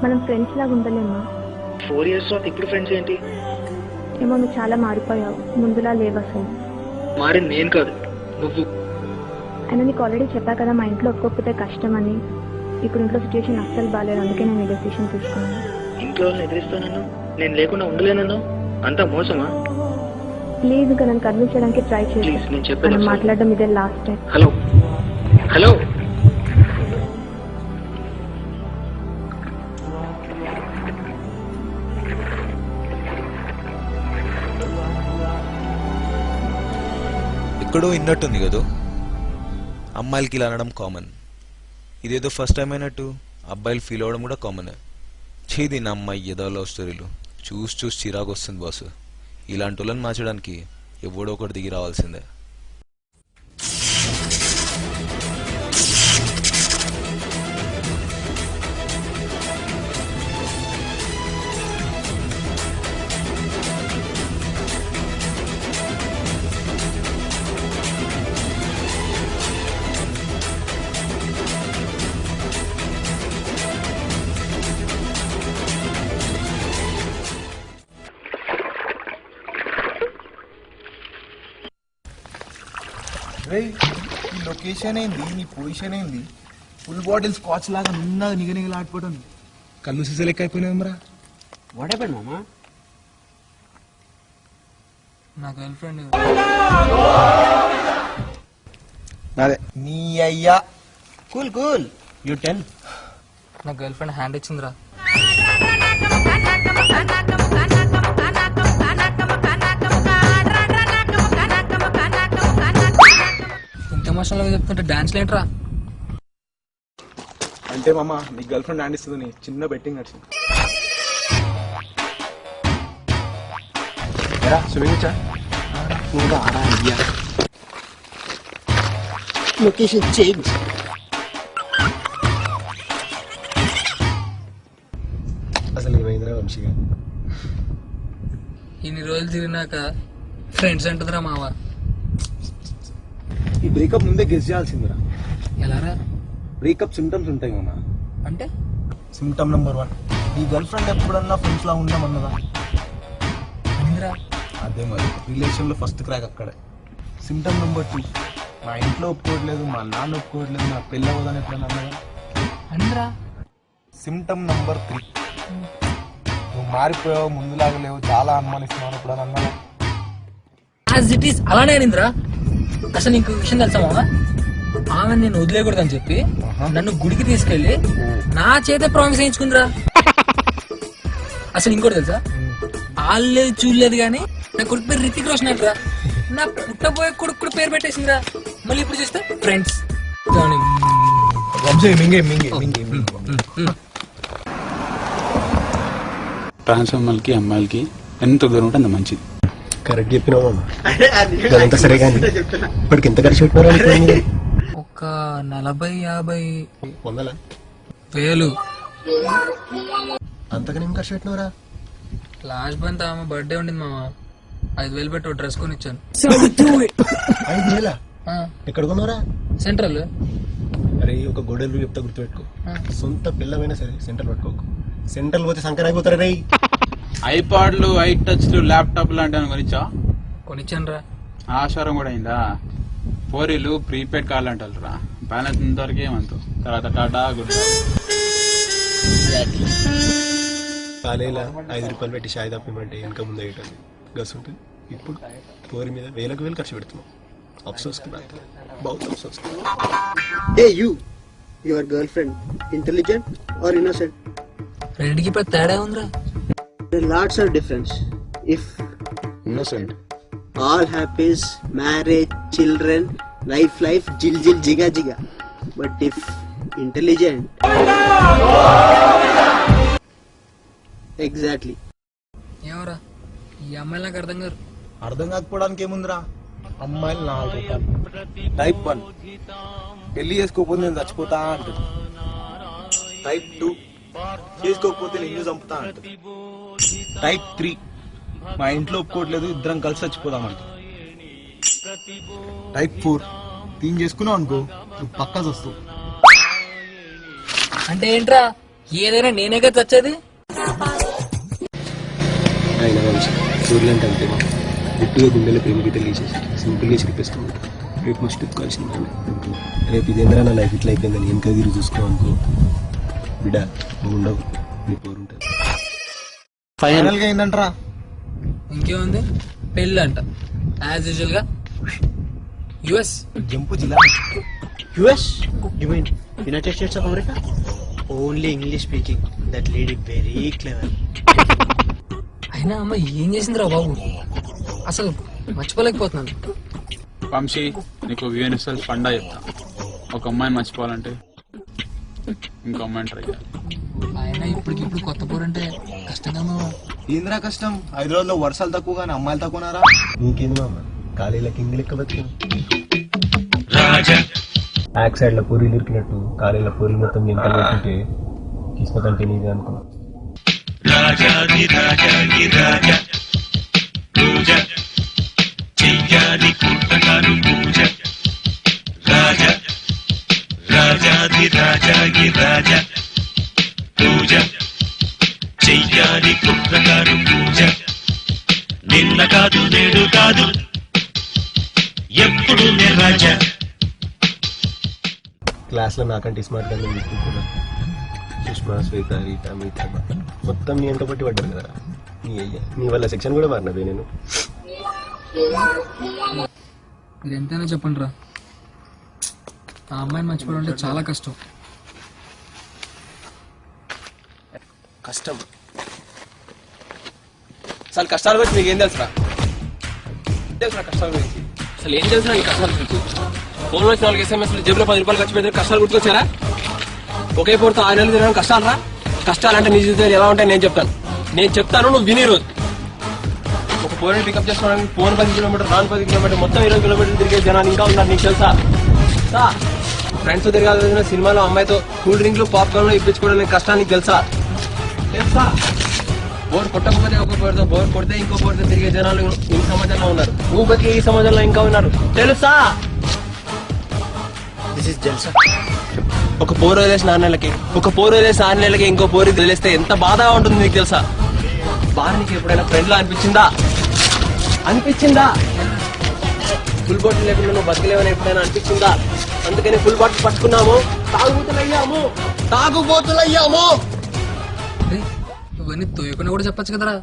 మనం ఫ్రెండ్స్ లాగా ఉండలేమా? 4 years తర్వాత ఇప్పుడు ఫ్రెండ్స్ ఏంటి? ఏమో, నువ్వు చాలా మారిపోయావు, ముందులా లేవు అసలు. మారింది నేను కాదు, నువ్వు. అయినా నీకు ఆల్రెడీ చెప్పా కదా, మా ఇంట్లో ఒప్పుకోకపోతే కష్టం అని. ఇప్పుడు ఇంట్లో సిచ్యువేషన్ అస్సలు బాగాలేదు, అందుకే నేను ఈ డెసిషన్ తీసుకున్నాను. ఇంట్లో వాళ్ళని ఎదిరిస్తానన్నా, నేను లేకుండా ఉండలేనన్నా, అంతా మోసమా? ప్లీజ్ ఇంకా నన్ను కన్విన్స్ చేయడానికి ట్రై ప్లీజ్, చేసి నేను చెప్పేది మనం మాట్లాడడం ఇదే లాస్ట్ టైం. హలో హలో, ఎక్కడో విన్నట్టుంది కదా, అమ్మాయిలకి ఇలా అనడం కామన్. ఇదేదో ఫస్ట్ టైం అయినట్టు అబ్బాయిలు ఫీల్ అవ్వడం కూడా కామన్. చేది నా అమ్మాయి ఏదో లవ్ స్టోరీలు చూసి చిరాకు వస్తుంది బాసు. ఇలాంటి వాళ్ళని మార్చడానికి ఎవడో ఒకటి దిగి రావాల్సిందే. రే, ఈ లొకేషన్ ఏంది, నీ పొజిషన్ ఏంది? ఫుల్ బాటిల్ స్కాచ్ లాగా నిన్నగా నిగనిగలాడిపోవడం కళ్ళు సీసే లెక్క అయిపోయినామరా. వాట్ హ్యాపెండ్ మామా? నా గర్ల్ ఫ్రెండ్ అదే నీ అయ్యా. Cool cool, you tell. నా గర్ల్ ఫ్రెండ్ హ్యాండ్ ఇచ్చిందిరా. ఇంత ఎమోషనల్గా చెప్తుంటే డాన్స్ లేంట్రా. అంటే మామ, నీ గర్ల్ ఫ్రెండ్ హ్యాండ్ ఇస్తుంది, చిన్న బెట్టింగ్ నడిచింది. Swimming location change. అసలు ఏమైందిరా వంశీగా? ఇన్ని రోజులు తిరిగినాక ఫ్రెండ్స్ అంటుందిరా మావ. ఈ బ్రేకప్ ముందే గెస్ చేయాల్సిందిరా. ఎలారా? బ్రేకప్ సిమ్టమ్స్ ఉంటాయి మామ. అంటే సిమ్టమ్ నెంబర్ 1, నీ గర్ల్ ఫ్రెండ్ ఎప్పుడన్నా ఫ్రెండ్స్ లా ఉందామన్నదా? అనిందిరా. అదే మరి రిలేషన్ లో ఫస్ట్ క్రాక్ అక్కడే. సిమ్టమ్ నెంబర్ 2, మా ఇంట్లో ఒప్పుకోవట్లేదు, మా నాన్న ఒప్పుకోవట్లేదు, నా పెళ్ళి అవ్వదని ఎప్పుడన్నా అన్నదా? అనిందిరా. సిమ్టమ్ నెంబర్ 3, నువ్వు మారిపోయావు, ముందులాగా లేవు, చాలా అనుమానిస్తున్నావు ఎప్పుడన్నా అన్నదా? యాజ్ ఇట్ ఈస్ అలానే అనిందిరా. అసలు నీకు విషయం తెలుసా మామ? ఆమె నేను వదిలేయకూడదని చెప్పి నన్ను గుడికి తీసుకెళ్లి నా చేత ప్రామిస్ చేయించుకుందిరా. అసలు ఇంకోటి తెలుసా, ఆల్లేదు చూడలేదు కానీ నా కొడుకు పేరు రితిక్ రోషన్ అంటరా. నా పుట్టబోయే కొడుకు కూడా పేరు పెట్టేసిందిరా. మళ్ళీ ఇప్పుడు చూస్తే ఫ్రెండ్స్. ట్రాన్స్ఫార్మర్కి అమ్మాయిలకి ఎంత దూరం ఉంటే అంత మంచిది. కరెక్ట్ చెప్పినావు. అంత సరే కానీ ఇప్పటికి ఎంత ఖర్చు పెట్టినారు? ఒక 40-50 వందల వేలు. అంతగా నేను ఖర్చు పెట్టినవరా? లాస్ట్ మంత్ ఆమె బర్త్డే ఉండింది మామ, 5,000 పెట్టి డ్రెస్ కొని ఇచ్చాను. 5,000? ఎక్కడ కొన్నారా? సెంట్రల్. అరే, ఒక గొడవలు చెప్తా గుర్తుపెట్టుకో. సొంత పిల్లమైనా సరే సెంట్రల్ పట్టుకోకు. సెంట్రల్ పోతే సంకర అయిపోతారా రే. ఐపాడ్లు, ఐ టచ్లు, ల్యాప్టాప్ లాంటివి కొనిచ్చా? కొనిచ్చాను రా. ఆశారం కూడా అయిందా? ఫోరీలు ప్రీపెయిడ్ కార్లు అంటారు రా. బ్యాలెన్స్ ఇంతవరకు ఏమంత, తర్వాత టాటా గుడ్. కాలేలా 5 రూపాయలు పెట్టి షాయి తప్పిమంటే ఇంకా ముందు అయ్యేటది గస్ ఉంటుంది. ఇప్పుడు పోరి మీద వేలకు వేలు ఖర్చు పెడుతున్నాం. అఫ్సోస్ కి బాత్, బహుత్ అఫ్సోస్. Hey you, your girl friend intelligent or innocent? రెండుకి పెద్ద తేడా ఉందిరా. Lots of difference. If innocent, all happy, marriage, children, life, jil jiga jiga. But if intelligent, exactly. ఏమరా ఈ అమ్మాయిలు నాకు అర్థం కాదు. అర్థం కాకపోవడానికి ఏముందిరా? అమ్మాయిలు 4 రూపాయలు. టైప్ 1, పెళ్లి చేసుకోకపోతే నేను చచ్చిపోతా అంటుంది. టైప్ 2, చేసుకోకపోతే నిన్ను చంపుతా అంటుంది. టైప్ 3, మా ఇంట్లో ఒప్పుకోవట్లేదు, ఇద్దరం కలిసి చచ్చిపోదామంట. టైప్ 4, దీన్ని చేసుకున్నావు అనుకో నువ్వు పక్కా వస్తావు. అంటే ఏంట్రా? ఏదైనా నేనేగా చచ్చేది. ఆయన వంశీ సూర్యులంటే అంతే మా గుట్టుగా గుండెలో ప్రేమ గీతలు గీసేసి సింపుల్గా చిరిపేస్తుంది. రేపు మా స్టెప్ కలిసిన రేపు ఇదేంద్రా నా లైఫ్ ఇట్లా అయిపోయిందని వెనక తిరిగి చూసుకో అనుకో బిడ్డ నువ్వు ఉండవు నీ పోరు ఉంటుంది. ఫైనల్గా ఏందంటరా? ఇంకేముంది, పెళ్ళి అంట యాజ్ యూజువల్ గా. యుఎస్ జంపు జిల్లా US? You mean United States of America? Only English speaking. That lady very clever. అయినా అమ్మ ఏం చేసిందిరా బాబు, అసలు మర్చిపోలేకపోతున్నాను. వంశీ నీకు యూనివర్సల్ ఫండా చెప్తా. ఒక అమ్మాయిని మర్చిపోవాలంటే ఇంకో అమ్మాయిని ట్రై చేయాలి. అయినా ఇప్పుడు కొత్త పోరంటే కష్టంగా మామ. ఏంద్రా కష్టం? హైదరాబాద్లో వర్షాలు తక్కువ కానీ అమ్మాయిలు తక్కువనారా? నీకేంది మామ ఖాళీలో కింగ్ లెక్క బతికి బ్యాక్ సైడ్ లో పూరీలు ఇరికినట్టు ఖాళీలో పూరీలు మొత్తం వెనకాల పెట్టుకుంటే కిస్మత్ అంటే నీదే అనుకున్నా. నిన్న కాదు నేడు కాదు ఎప్పుడు నే రాజా. క్లాస్ లో నాకంటే స్మార్ట్ గా నేను తీసుకుంటున్నా. సుష్మా, శ్వేత, రీటా, మిగతా మొత్తం నీ ఎంత పట్టి పడ్డారు కదా. నీ అయ్యా నీ వల్ల సెక్షన్ కూడా మారినది నేను. మీరు ఎంతైనా చెప్పండి రా, ఆ అమ్మాయిని మర్చిపోవడం అంటే చాలా కష్టం. కష్టం అసలు కష్టాల గురించి మీకు ఏం తెలుసురా? కష్టాల గురించి అసలు ఏం తెలుసు నీకు కష్టాలు గురించి? ఫోన్ వచ్చి 4 SMS జేబులో 10 రూపాయలు ఖర్చు పెడితే కష్టాలు గుర్తుకొచ్చారా? ఒకే పూర్తి 6 నెలలు తినడం కష్టాలు రా? కష్టాలంటే నీ జీవితాలు ఎలా ఉంటాయి నేను చెప్తాను నువ్వు విని రోజు. ఒక ఫోన్ పికప్ చేసుకోవడానికి ఫోన్ 10 కిలోమీటర్, రాను 10 కిలోమీటర్, మొత్తం 20 కిలోమీటర్లు తిరిగే జనాలు ఇంకా ఉన్నారు. నీకు తెలుసా? ఫ్రెండ్స్ తిరగాల్సిన సినిమాలో అమ్మాయితో కూల్ డ్రింక్లు, పాప్కార్న్లు ఇప్పించుకోవడానికి కష్టానికి తెలుసా? బోర్ కొట్టకపోతే ఒక బోర్తో, బోర్ కొడితే ఇంకో బోర్తో తిరిగే జనాలు ఈ సమాజంలో ఉన్నారు. నువ్వు బతికే ఈ సమాజంలో ఇంకా ఉన్నారు. తెలుసా? This is Jalsa. ఒక పోరు వదిలేసి 6 నెలలకి ఇంకో పోరు వదిలేస్తే ఎంత బాధగా ఉంటుంది నీకు తెలుసా? బాధ నీకు ఎప్పుడైనా ఫ్రెండ్ లా అనిపించిందా? ఫుల్ బాటిల్ లేకుండా నువ్వు బతకలేవని ఎప్పుడైనా అనిపించిందా? అందుకని ఫుల్ బాటిల్ పట్టుకున్నాము, తాగుబోతులయ్యాము. ఇవన్నీ తోయకుండా కూడా చెప్పచ్చు కదరా.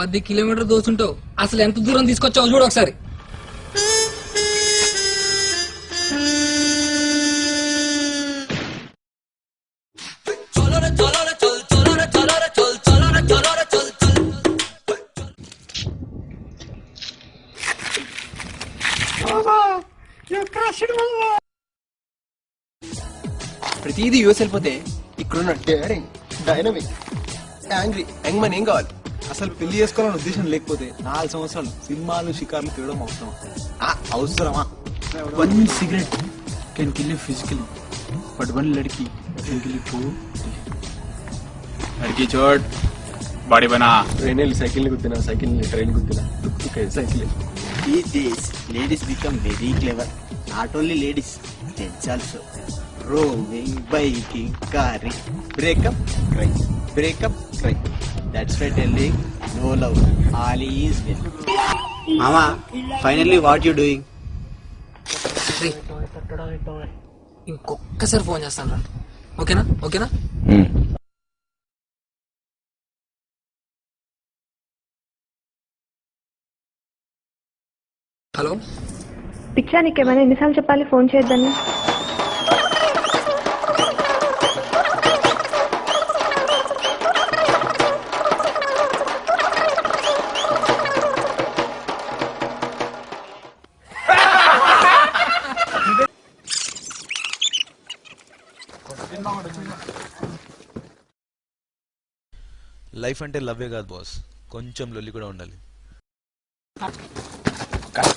10 కిలోమీటర్ దోచుంటావు, అసలు ఎంత దూరం తీసుకొచ్చావు చూడు ఒకసారి. ప్రతిదీ యూఎస్ వెళ్ళిపోతే ఇక్కడున్న daring, dynamic, angry young Mann ఏం కావాలి? అసలు పెళ్లి చేసుకోవాలని ఉద్దేశం లేకపోతే 4 సంవత్సరాలు సినిమాలు, షికార్లు తిరగడం అవసరమా? 1 cigarette can kill you physically, but 1 लड़की can kill you too. लड़की छोड़, बॉडी बना. ట్రైన్ వెళ్ళి సైకిల్ని గుద్దినా, సైకిల్ని ట్రైన్ గుద్దినా, cycle. These days, ladies become very clever. Not only ladies, gents also. Roaming, biking, carring. Break up, cry. That's why telling no love, all is well. Mama, finally what you doing? ఇంకొక్కసారి phone చేస్తాను రా. ఓకేనా? Hello, పిచ్చా నీకేమైనా ఎన్నిసార్లు చెప్పాలి phone చేయొద్దని? Life అంటే లవ్వే కాదు బాస్, కొంచెం లొల్లి కూడా ఉండాలి. కట్